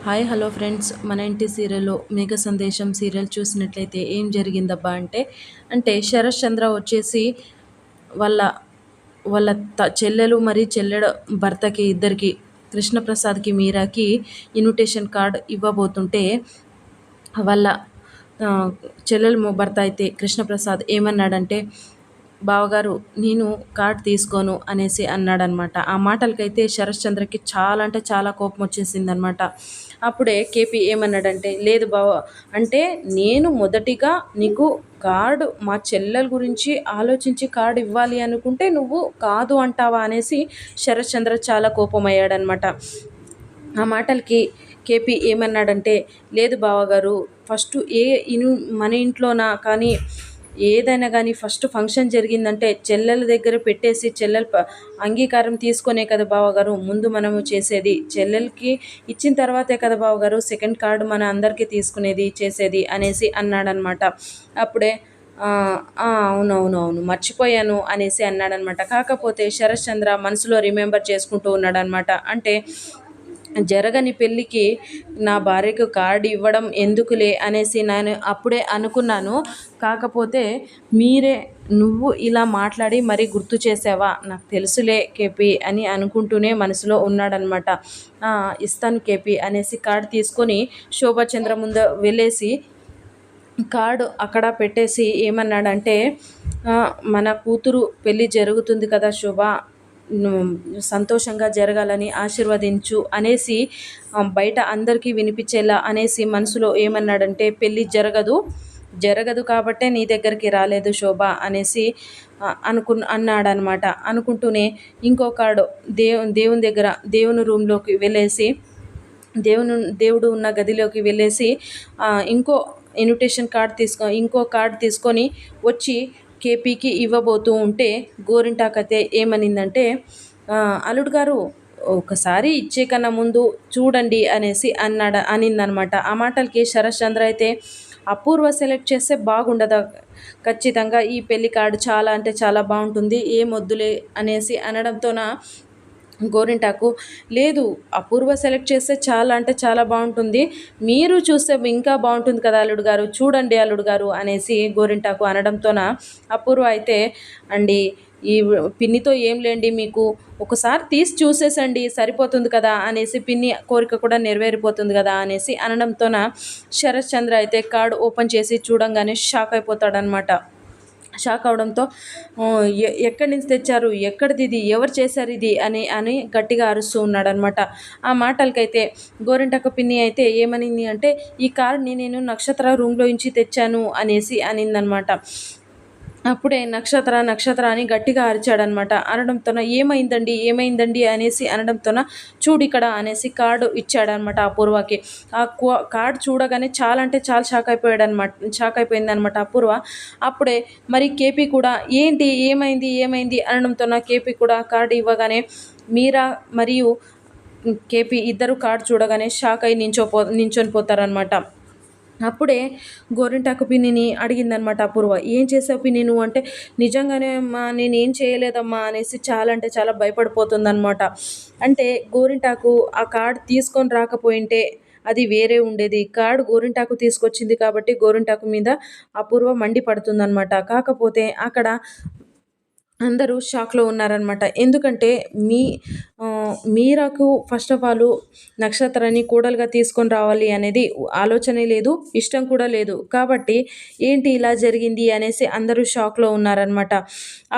Hi hello friends, మన ఇంటి సీరియల్లో మేఘ సందేశం సీరియల్ చూసినట్లయితే ఏం జరిగిందబ్బా అంటే శరత్ చంద్ర వచ్చేసి వాళ్ళ వాళ్ళ చెల్లెలు మరి చెల్లెడు భర్తకి ఇద్దరికి కృష్ణప్రసాద్కి మీరాకి ఇన్విటేషన్ కార్డ్ ఇవ్వబోతుంటే వాళ్ళ ఆ, చెల్లెలు భర్త అయితే కృష్ణప్రసాద్ ఏమన్నాడంటే, బావగారు నేను కార్డ్ తీసుకోను అనేసి అన్నాడనమాట. ఆ మాటలకైతే శరశ్చంద్రకి చాలా అంటే చాలా కోపం వచ్చేసిందనమాట. అప్పుడే కేపీ ఏమన్నాడంటే, లేదు బావ, అంటే నేను మొదటిగా నీకు కార్డు మా చెల్లెల గురించి ఆలోచించి కార్డు ఇవ్వాలి అనుకుంటే నువ్వు కాదు అంటావా అనేసి శరశ్చంద్ర చాలా కోపమయ్యాడనమాట. ఆ మాటలకి కేపీ ఏమన్నాడంటే, లేదు బావగారు, ఫస్ట్ ఇను మన ఇంట్లోనా కానీ ఏదైనా కానీ ఫస్ట్ ఫంక్షన్ జరిగిందంటే చెల్లెల దగ్గర పెట్టేసి చెల్లెల అంగీకారం తీసుకొనే కదా బావగారు ముందు మనము చేసేది. చెల్లెలకి ఇచ్చిన తర్వాతే కదా బావగారు సెకండ్ కార్డు మన అందరికీ తీసుకునేది చేసేది అనేసి అన్నాడనమాట. అప్పుడే అవునవునవును మర్చిపోయాను అనేసి అన్నాడనమాట. కాకపోతే శరశ్చంద్ర మనసులో రిమెంబర్ చేసుకుంటూ ఉన్నాడనమాట. అంటే జరగని పెళ్ళికి నా భార్యకు కార్డు ఇవ్వడం ఎందుకులే అనేసి నేను అప్పుడే అనుకున్నాను. కాకపోతే మీరే నువ్వు ఇలా మాట్లాడి మరీ గుర్తు చేసావా, నాకు తెలుసులే కేపీ అని అనుకుంటూనే మనసులో ఉన్నాడనమాట. ఇస్తాను కేపీ అనేసి కార్డు తీసుకొని శోభాచంద్ర ముందు వెళ్ళేసి కార్డు అక్కడ పెట్టేసి ఏమన్నాడంటే, మన కూతురు పెళ్ళి జరుగుతుంది కదా శోభ, సంతోషంగా జరగాలని ఆశీర్వదించు అనేసి బయట అందరికీ వినిపించేలా అనేసి మనసులో ఏమన్నాడంటే, పెళ్ళి జరగదు కాబట్టే నీ దగ్గరికి రాలేదు శోభ అనేసి అన్నాడనమాట. అనుకుంటూనే ఇంకో కార్డు దేవుని దగ్గర దేవుని రూమ్లోకి వెళ్ళేసి దేవుడు ఉన్న గదిలోకి వెళ్ళేసి ఇంకో ఇన్విటేషన్ కార్డ్ ఇంకో కార్డ్ తీసుకొని వచ్చి కేపీకి ఇవ్వబోతూ ఉంటే గోరింటాకైతే ఏమనిందంటే, అల్లుడు గారు ఒకసారి ఇచ్చే కన్నా ముందు చూడండి అనేసి అనిందనమాట. ఆ మాటలకి శరశ్చంద్ర అయితే, అపూర్వ సెలెక్ట్ చేస్తే బాగుండదా, ఖచ్చితంగా ఈ పెళ్లి కార్డు చాలా అంటే చాలా బాగుంటుంది, ఏమొద్దులే అనేసి అనడంతోన గోరింటాకు, లేదు అపూర్వ సెలెక్ట్ చేస్తే చాలా అంటే చాలా బాగుంటుంది, మీరు చూస్తే ఇంకా బాగుంటుంది కదా అల్లుడు గారు, చూడండి అల్లుడు గారు అనేసి గోరింటాకు అనడంతోన అపూర్వ అయితే, అండి ఈ పిన్నితో ఏం లేండి, మీకు ఒకసారి తీసి చూసేసండి సరిపోతుంది కదా అనేసి, పిన్ని కోరిక కూడా నెరవేరిపోతుంది కదా అనేసి అనడంతోన శరశ్చంద్ర అయితే కార్డు ఓపెన్ చేసి చూడంగానే షాక్ అయిపోతాడనమాట. షాక్ అవడంతో, ఎక్కడి నుంచి తెచ్చారు, ఎక్కడిది ఇది, ఎవరు చేశారు ఇది అని అని గట్టిగా అరుస్తూ ఉన్నాడనమాట. ఆ మాటలకైతే గోరింటక పిన్ని అయితే ఏమనింది అంటే, ఈ కార్డ్ని నేను నక్షత్ర రూమ్లో నుంచి తెచ్చాను అనేసి అనిందనమాట. అప్పుడే నక్షత్ర అని గట్టిగా అరిచాడనమాట. అనడంతోన ఏమైందండి అనేసి అనడంతోన, చూడిక్కడ అనేసి కార్డు ఇచ్చాడనమాట అపూర్వకి. ఆ కార్డు చూడగానే చాలా అంటే చాలా షాక్ అయిపోయిందనమాట అపూర్వ. అప్పుడే మరి కేపీ కూడా ఏమైంది అనడంతోన కేపీ కూడా కార్డు ఇవ్వగానే మీరా మరియు కేపీ ఇద్దరు కార్డు చూడగానే షాక్ అయి నించొని పోతారనమాట. అప్పుడే గోరింటాకు పిన్నిని అడిగిందనమాట అపూర్వ, ఏం చేసావు పిన్ని నువ్వు అంటే, నిజంగానే అమ్మా నేనేం చేయలేదమ్మా అనేసి చాలా అంటే చాలా భయపడిపోతుందనమాట. అంటే గోరింటాకు ఆ కార్డు తీసుకొని రాకపోయింటే అది వేరే ఉండేది. కార్డు గోరింటాకు తీసుకొచ్చింది కాబట్టి గోరింటాకు మీద అపూర్వ మండిపడుతుందనమాట. కాకపోతే అక్కడ అందరూ షాక్లో ఉన్నారనమాట. ఎందుకంటే మీరాకు ఫస్ట్ ఆఫ్ ఆల్ నక్షత్రాన్ని కోడలుగా తీసుకొని రావాలి అనేది ఆలోచనే లేదు, ఇష్టం కూడా లేదు. కాబట్టి ఏంటి ఇలా జరిగింది అనేసి అందరూ షాక్లో ఉన్నారనమాట.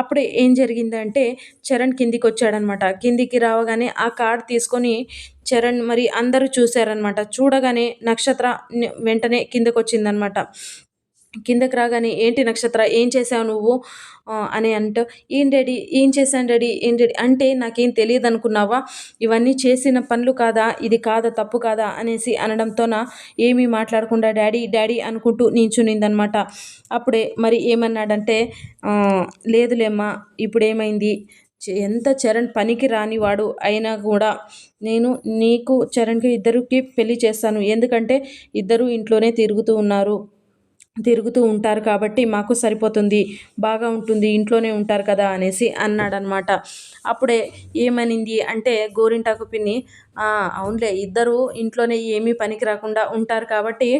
అప్పుడే ఏం జరిగిందంటే, చరణ్ కిందికి వచ్చాడనమాట. కిందికి రావగానే ఆ కార్డ్ తీసుకొని చరణ్ మరి అందరూ చూశారనమాట. చూడగానే నక్షత్ర వెంటనే కిందకు వచ్చిందనమాట. కిందకి రాగానే, ఏంటి నక్షత్ర ఏం చేసావు నువ్వు అని అంటూ, ఏం చేశాను డాడీ అంటే నాకేం తెలియదు అనుకున్నావా, ఇవన్నీ చేసిన పనులు కాదా, ఇది కాదా తప్పు కాదా అనేసి అనడంతోన ఏమీ మాట్లాడకుండా డాడీ అనుకుంటూ నించునిందనమాట. అప్పుడే మరి ఏమన్నాడంటే, లేదులేమ్మా ఇప్పుడేమైంది, ఎంత చరణ్ పనికి రానివాడు అయినా కూడా నేను నీకు చరణ్కి ఇద్దరికి పెళ్లి చేస్తాను, ఎందుకంటే ఇద్దరు ఇంట్లోనే తిరుగుతూ ఉన్నారు, తిరుగుతూ ఉంటారు కాబట్టి మాకు సరిపోతుంది, బాగా ఉంటుంది, ఇంట్లోనే ఉంటారు కదా అనేసి అన్నాడనమాట. అప్పుడే ఏమనింది అంటే గోరింటాకు పిన్ని, అవునులే ఇద్దరు ఇంట్లోనే ఏమీ పనికి రాకుండా ఉంటారు కాబట్టి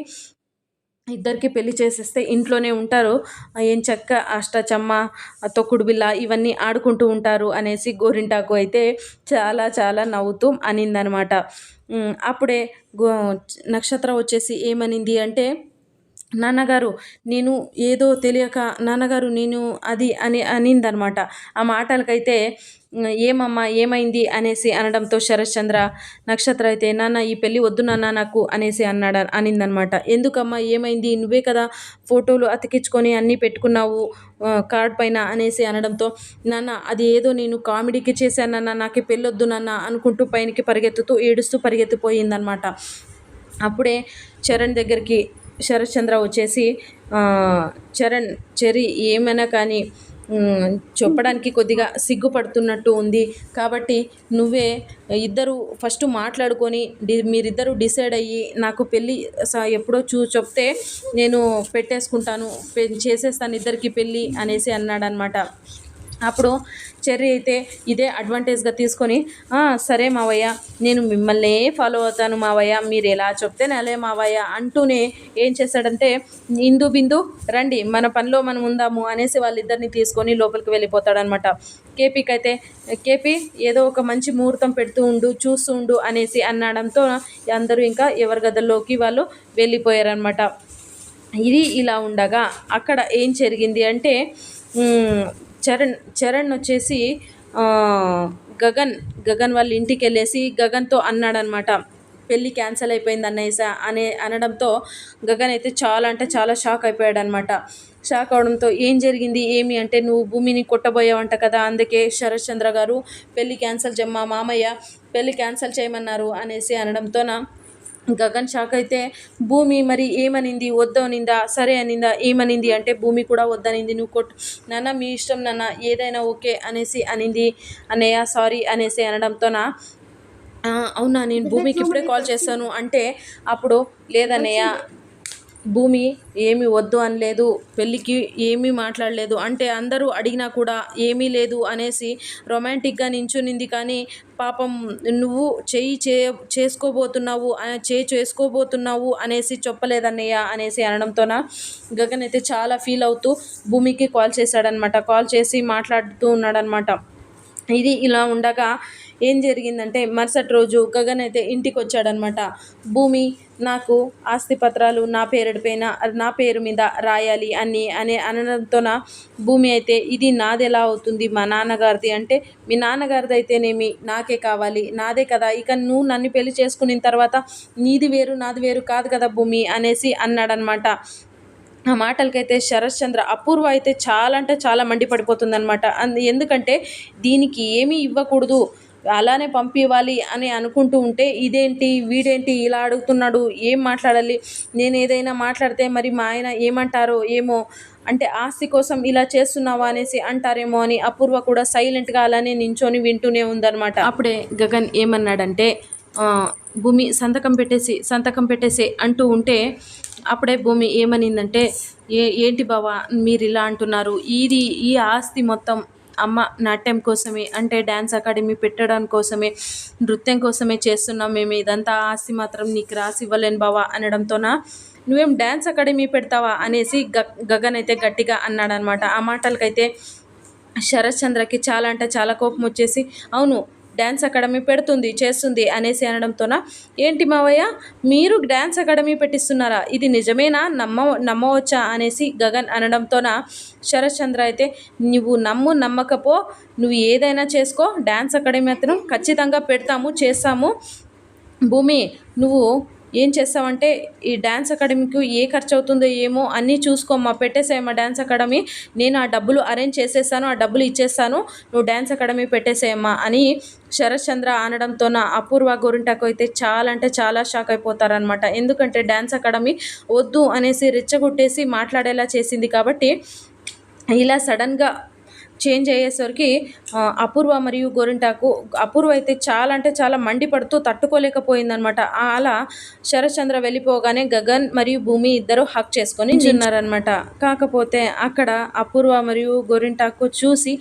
ఇద్దరికి పెళ్లి చేసేస్తే ఇంట్లోనే ఉంటారు, ఎంచక్కా అష్టాచమ్మ, తొక్కుడు బిళ్ళ ఇవన్నీ ఆడుకుంటూ ఉంటారు అనేసి గోరింటాకు అయితే చాలా చాలా నవ్వుతూ అనిందనమాట. అప్పుడే గో నక్షత్రం వచ్చేసి ఏమనింది అంటే, నాన్నగారు నేను ఏదో తెలియక నాన్నగారు నేను అది అని అనిందనమాట. ఆ మాటలకైతే ఏమమ్మా ఏమైంది అనేసి అనడంతో శరశ్చంద్ర, నక్షత్ర అయితే నాన్న ఈ పెళ్ళి వద్దు నాన్న నాకు అనేసి అనిందనమాట. ఎందుకమ్మా ఏమైంది, నువ్వే కదా ఫోటోలు అతికించుకొని అన్నీ పెట్టుకున్నావు కార్డ్ పైన అనేసి అనడంతో, నాన్న అది ఏదో నేను కామెడీకి చేశాను నాన్న, నాకు పెళ్ళొద్దు నాన్న అనుకుంటూ పైనకి పరిగెత్తుతూ ఏడుస్తూ పరిగెత్తిపోయిందనమాట. అప్పుడే చరణ్ దగ్గరికి శరశ్చంద్ర వచ్చేసి, చెర్రీ ఏమైనా కానీ చెప్పడానికి కొద్దిగా సిగ్గుపడుతున్నట్టు ఉంది కాబట్టి నువ్వే ఇద్దరు ఫస్ట్ మాట్లాడుకొని మీరిద్దరూ డిసైడ్ అయ్యి నాకు పెళ్ళి ఎప్పుడో చెప్తే నేను పెట్టేసుకుంటాను, చేసేస్తాను ఇద్దరికి పెళ్ళి అనేసి అన్నాడనమాట. అప్పుడు చెర్రీ అయితే ఇదే అడ్వాంటేజ్గా తీసుకొని, సరే మావయ్య నేను మిమ్మల్నే ఫాలో అవుతాను మావయ్య, మీరు ఎలా చెప్తే నెలే మావయ్య అంటూనే ఏం చేశాడంటే, ఇందు బిందు రండి మన పనిలో మనం ఉందాము అనేసి వాళ్ళిద్దరిని తీసుకొని లోపలికి వెళ్ళిపోతాడనమాట. కేపీకి అయితే, కేపీ ఏదో ఒక మంచి ముహూర్తం పెడుతూ ఉండు, చూస్తూ ఉండు అనేసి అన్నాడంతో అందరూ ఇంకా ఎవరి గదుల్లోకి వాళ్ళు వెళ్ళిపోయారనమాట. ఇది ఇలా ఉండగా అక్కడ ఏం జరిగింది అంటే, చరణ్ వచ్చేసి గగన్ వాళ్ళ ఇంటికి వెళ్ళేసి గగన్తో అన్నాడనమాట, పెళ్ళి క్యాన్సిల్ అయిపోయింది అన్నయ్య అనడంతో గగన్ అయితే చాలా అంటే చాలా షాక్ అయిపోయాడనమాట. షాక్ అవడంతో ఏం జరిగింది ఏమి అంటే, నువ్వు భూమిని కొట్టబోయావంట కదా, అందుకే శరశ్చంద్ర గారు పెళ్ళి క్యాన్సిల్ మా మామయ్య పెళ్ళి క్యాన్సిల్ చేయమన్నారు అనేసి అనడంతోన గగన్ షాక్ అయితే, భూమి మరి ఏమనింది, వద్దనిందా సరే అనిందా ఏమనింది అంటే, భూమి కూడా వద్దనింది, నువ్వు కొట్టు నాన్న మీ ఇష్టం నాన్న ఏదైనా ఓకే అనేసి అనింది అన్నయ్య సారీ అనేసి అనడంతోన, అవునా నేను భూమికి ఇప్పుడే కాల్ చేస్తాను అంటే, అప్పుడు లేదన్నయ్య భూమి ఏమీ వద్దు అనలేదు, పెళ్ళికి ఏమీ మాట్లాడలేదు అంటే అందరూ అడిగినా కూడా ఏమీ లేదు అనేసి రొమాంటిక్గా నించునింది, కానీ పాపం నువ్వు చేసుకోబోతున్నావు అనేసి చెప్పలేదన్నయ్య అనేసి అనడంతోన గగన్ అయితే చాలా ఫీల్ అవుతూ భూమికి కాల్ చేశాడనమాట. కాల్ చేసి మాట్లాడుతూ ఉన్నాడనమాట. ఇది ఇలా ఉండగా ఏం జరిగిందంటే, మరుసటి రోజు గగన్ అయితే ఇంటికి వచ్చాడనమాట. భూమి నాకు ఆస్తి పత్రాలు నా పేరు మీద రాయాలి అని అనడంతోన భూమి అయితే, ఇది నాది ఎలా అవుతుంది మా నాన్నగారిది అంటే, మీ నాన్నగారిది అయితేనేమి నాకే కావాలి, నాదే కదా, ఇక నువ్వు నన్ను పెళ్లి చేసుకున్న తర్వాత నీది వేరు నాది వేరు కాదు కదా భూమి అనేసి అన్నాడనమాట. ఆ మాటలకైతే శరశ్చంద్ర అపూర్వ అయితే చాలా అంటే చాలా మండిపడిపోతుందనమాట. ఎందుకంటే దీనికి ఏమీ ఇవ్వకూడదు, అలానే పంపివ్వాలి అని అనుకుంటూ ఉంటే, ఇదేంటి వీడేంటి ఇలా అడుగుతున్నాడు, ఏం మాట్లాడాలి, నేను ఏదైనా మాట్లాడితే మరి మా ఆయన ఏమంటారో ఏమో, అంటే ఆస్తి కోసం ఇలా చేస్తున్నావా అనేసి అంటారేమో అని అపూర్వ కూడా సైలెంట్గా అలానే నించొని వింటూనే ఉందన్నమాట. అప్పుడే గగన్ ఏమన్నాడంటే, భూమి సంతకం పెట్టేసి అంటూ ఉంటే, అప్పుడే భూమి ఏమనిందంటే, ఏంటి బావా మీరు ఇలా అంటున్నారు, ఈ ఆస్తి మొత్తం అమ్మ నాట్యం కోసమే, అంటే డ్యాన్స్ అకాడమీ పెట్టడం కోసమే, నృత్యం కోసమే చేస్తున్నాం మేము, ఇదంతా ఆస్తి మాత్రం నీకు రాసి ఇవ్వలేను బావా అనడంతోన, నువ్వేం డ్యాన్స్ అకాడమీ పెడతావా అనేసి గగన్ అయితే గట్టిగా అన్నాడనమాట. ఆ మాటలకైతే శరశ్చంద్రకి చాలా అంటే చాలా కోపం వచ్చేసి, అవును డ్యాన్స్ అకాడమీ చేస్తుంది అనేసి అనడంతోన, ఏంటి మావయ్య మీరు డ్యాన్స్ అకాడమీ పెట్టిస్తున్నారా, ఇది నిజమేనా, నమ్మవచ్చా అనేసి గగన్ అనడంతోన శరశ్చంద్ర అయితే, నువ్వు నమ్మకపో నువ్వు ఏదైనా చేసుకో, డ్యాన్స్ అకాడమీ మాత్రం ఖచ్చితంగా చేస్తాము భూమి, నువ్వు ఏం చేస్తావంటే ఈ డ్యాన్స్ అకాడమీకి ఏ ఖర్చు అవుతుందో ఏమో అన్నీ చూసుకోమ్మా, పెట్టేసేయమ్మా డ్యాన్స్ అకాడమీ, నేను ఆ డబ్బులు అరేంజ్ చేసేస్తాను, ఆ డబ్బులు ఇచ్చేస్తాను, నువ్వు డ్యాన్స్ అకాడమీ పెట్టేసేయమ్మా అని శరశ్చంద్ర అనడంతోన అపూర్వ గోరింటాకు అయితే చాలా అంటే చాలా షాక్ అయిపోతారనమాట. ఎందుకంటే డ్యాన్స్ అకాడమీ వద్దు అనేసి రెచ్చగొట్టేసి మాట్లాడేలా చేసింది కాబట్టి ఇలా సడన్గా చేంజ్ అయ్యేసరికి అపూర్వ మరియు గోరింటాకు అపూర్వ అయితే చాలా అంటే చాలా మండిపడుతూ తట్టుకోలేకపోయిందనమాట. అలా శరత్చంద్ర వెళ్ళిపోగానే గగన్ మరియు భూమి ఇద్దరు హగ్ చేసుకొని నిల్చున్నారనమాట. కాకపోతే అక్కడ అపూర్వ మరియు గోరింటాకు చూసి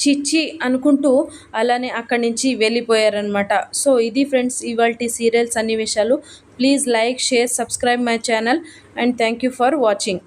చిచ్చి అనుకుంటూ అలానే అక్కడి నుంచి వెళ్ళిపోయారనమాట. సో ఇది ఫ్రెండ్స్ ఇవాల్టి సీరియల్స్ అన్ని విషయాలు. Please like, share, subscribe my channel and thank you for watching.